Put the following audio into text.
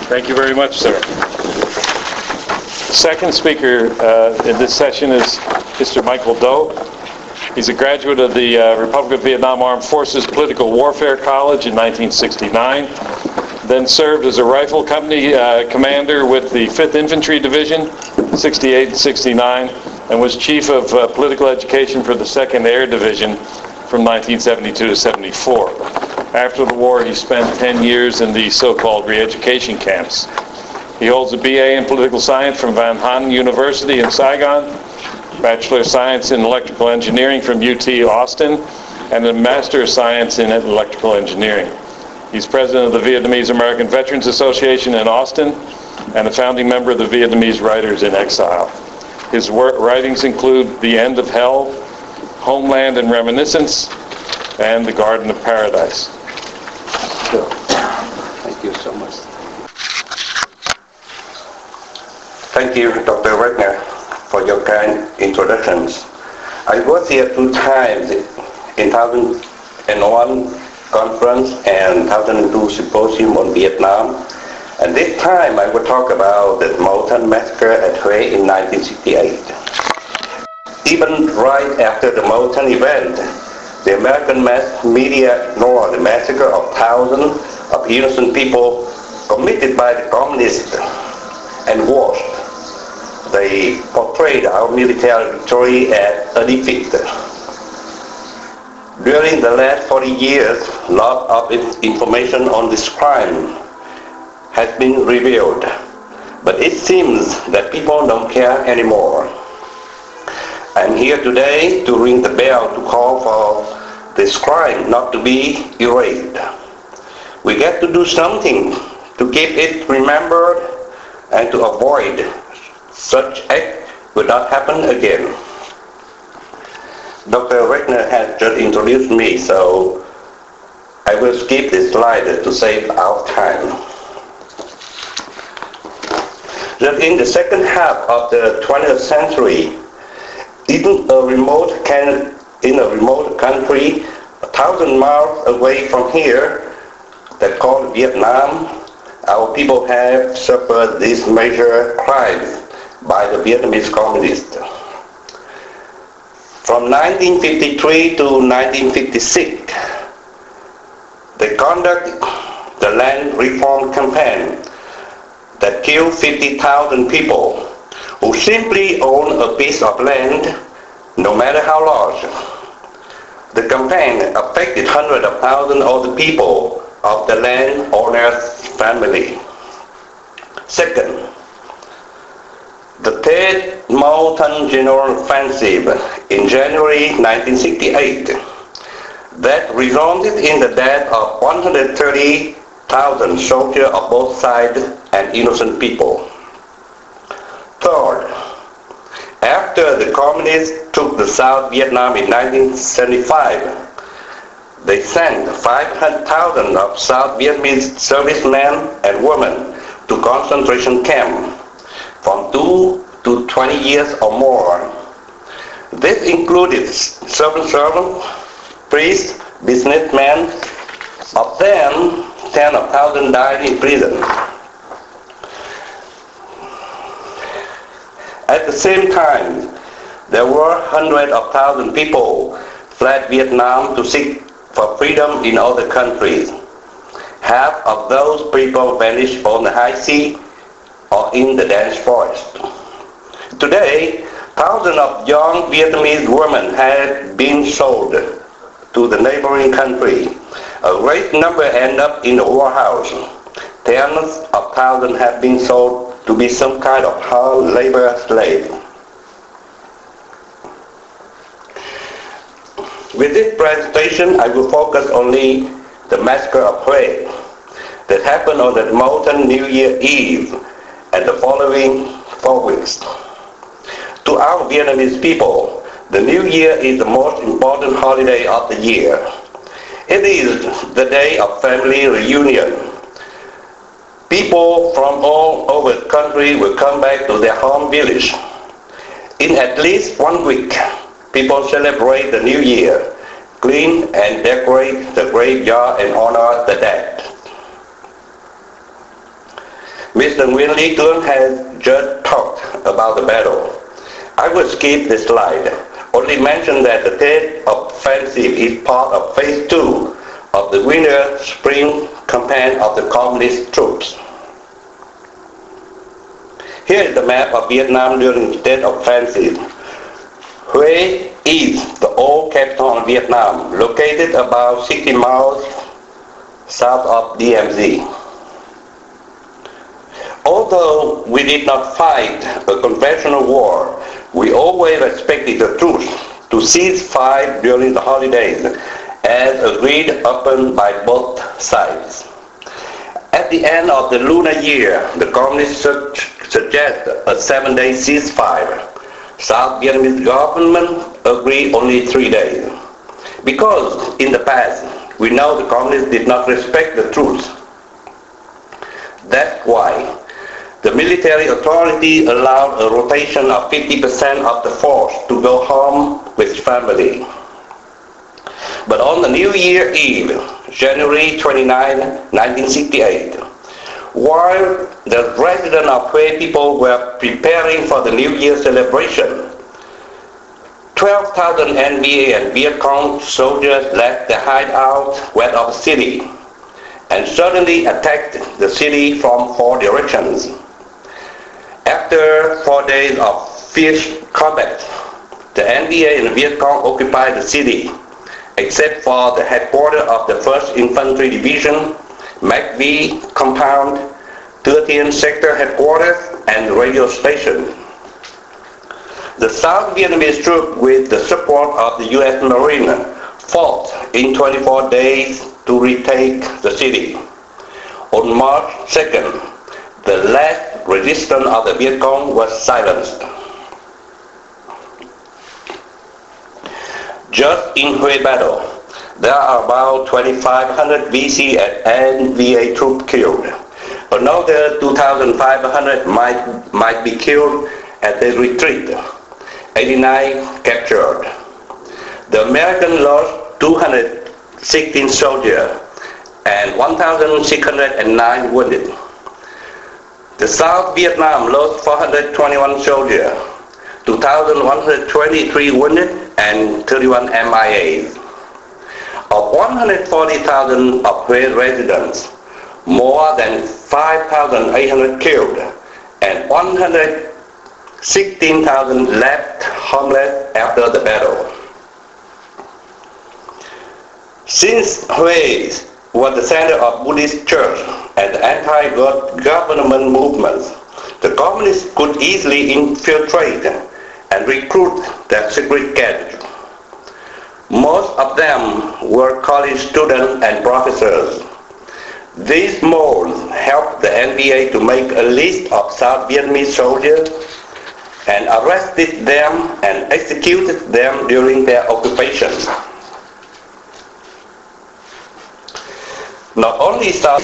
Thank you very much, sir. Second speaker in this session is Mr. Michael Doe. He's a graduate of the Republic of Vietnam Armed Forces Political Warfare College in 1969, then served as a rifle company commander with the 5th Infantry Division, 68 and 69, and was chief of political education for the 2nd Air Division from 1972 to 74. After the war, he spent 10 years in the so-called re-education camps. He holds a BA in political science from Van Hân University in Saigon, Bachelor of Science in Electrical Engineering from UT Austin, and a Master of Science in Electrical Engineering. He's president of the Vietnamese American Veterans Association in Austin and a founding member of the Vietnamese Writers in Exile. His writings include The End of Hell, Homeland and Reminiscence, and The Garden of Paradise. Thank you so much. Thank you, Dr. Wagner, for your kind introductions. I was here 2 times in 2001 conference and 2002 symposium on Vietnam. And this time I will talk about the MauThan Massacre at Hue in 1968. Even right after the MauThan event, the American mass media ignored the massacre of thousands of innocent people committed by the communists, and worse, they portrayed our military victory as a defeat. During the last 40 years, a lot of information on this crime has been revealed, but it seems that people don't care anymore. I'm here today to ring the bell to call for this crime not to be erased. We get to do something to keep it remembered and to avoid such act will not happen again. Dr. Wagner has just introduced me, so I will skip this slide to save our time. That in the second half of the 20th century, in a remote country 1,000 miles away from here, that called Vietnam, our people have suffered these major crimes by the Vietnamese communists. From 1953 to 1956, they conducted the land reform campaign that killed 50,000 people who simply own a piece of land, no matter how large. The campaign affected hundreds of thousands of the people of the landowner's family. Second, the third MauThan General Offensive in January 1968 that resulted in the death of 130,000 soldiers of both sides and innocent people. Third, after the communists took the South Vietnam in 1975, they sent 500,000 of South Vietnamese servicemen and women to concentration camps from 2 to 20 years or more. This included servants, priests, businessmen. Of them, 10,000 died in prison. At the same time, there were hundreds of thousands of people fled Vietnam to seek for freedom in other countries. Half of those people vanished on the high sea or in the dense forest. Today, thousands of young Vietnamese women have been sold to the neighboring country. A great number end up in the warehouse. Tens of thousands have been sold to be some kind of hard labor slave. With this presentation, I will focus only the massacre of Hue that happened on the MauThan New Year Eve and the following 4 weeks. To our Vietnamese people, the New Year is the most important holiday of the year. It is the day of family reunion. People from all over the country will come back to their home village. In at least 1 week, people celebrate the New Year, clean and decorate the graveyard and honor the dead. Mr. Nguyen Ly Tuong has just talked about the battle. I will skip the slide, only mention that the Tet Offensive is part of Phase 2 of the Winter Spring Campaign of the Communist troops. Here is the map of Vietnam during the Tet Offensive. Hue is the old capital of Vietnam, located about 60 miles south of DMZ. Although we did not fight a conventional war, we always respected the truce to cease fire during the holidays, as agreed upon by both sides. At the end of the lunar year, the communists suggest a 7-day ceasefire. South Vietnamese government agreed only 3 days. Because in the past, we know the communists did not respect the truce. That's why the military authority allowed a rotation of 50% of the force to go home with family. But on the New Year Eve, January 29, 1968, while the residents of Hue people were preparing for the New Year celebration, 12,000 NBA and Viet Cong soldiers left the hideout west of the city and suddenly attacked the city from 4 directions. After 4 days of fierce combat, the NBA and Viet Cong occupied the city, except for the headquarters of the 1st Infantry Division, McVie Compound, 13th Sector Headquarters, and radio station. The South Vietnamese troops, with the support of the U.S. Marine, fought in 24 days to retake the city. On March 2nd, the last resistance of the Viet Cong was silenced. Just in Hue battle, there are about 2,500 VC and NVA troops killed. Another 2,500 might be killed at the retreat. 89 captured. The Americans lost 216 soldiers and 1,609 wounded. The South Vietnam lost 421 soldiers, 2,123 wounded, and 31 MIAs. Of 140,000 of Hue residents, more than 5,800 killed, and 116,000 left homeless after the battle. Since Hue was the center of Buddhist church and anti-government movements, the communists could easily infiltrate and recruit their secret cadre. Most of them were college students and professors. These moles helped the NBA to make a list of South Vietnamese soldiers and arrested them and executed them during their occupation. Not only South